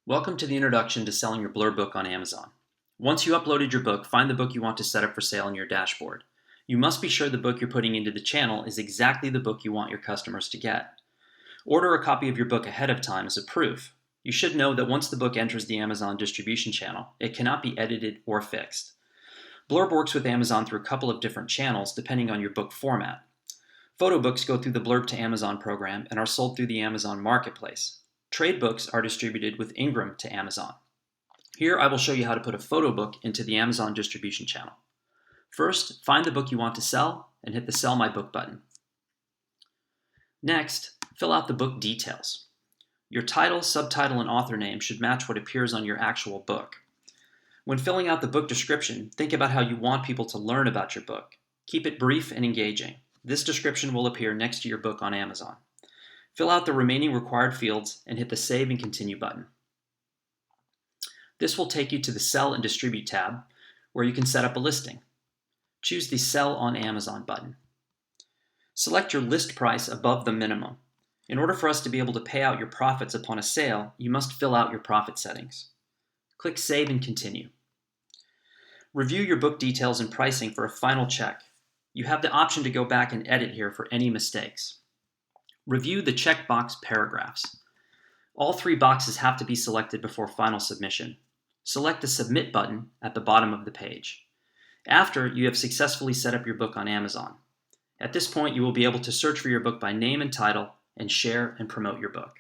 Welcome to the introduction to selling your Blurb book on Amazon. Once you uploaded your book, find the book you want to set up for sale in your dashboard. You must be sure the book you're putting into the channel is exactly the book you want your customers to get. Order a copy of your book ahead of time as a proof. You should know that once the book enters the Amazon distribution channel, it cannot be edited or fixed. Blurb works with Amazon through a couple of different channels depending on your book format. Photo books go through the Blurb to Amazon program and are sold through the Amazon Marketplace. Trade books are distributed with Ingram to Amazon. Here I will show you how to put a photo book into the Amazon distribution channel. First, find the book you want to sell and hit the Sell My Book button. Next, fill out the book details. Your title, subtitle, and author name should match what appears on your actual book. When filling out the book description, think about how you want people to learn about your book. Keep it brief and engaging. This description will appear next to your book on Amazon. Fill out the remaining required fields and hit the Save and Continue button. This will take you to the Sell and Distribute tab, where you can set up a listing. Choose the Sell on Amazon button. Select your list price above the minimum. In order for us to be able to pay out your profits upon a sale, you must fill out your profit settings. Click Save and Continue. Review your book details and pricing for a final check. You have the option to go back and edit here for any mistakes. Review the checkbox paragraphs. All three boxes have to be selected before final submission. Select the Submit button at the bottom of the page. After, you have successfully set up your book on Amazon. At this point, you will be able to search for your book by name and title and share and promote your book.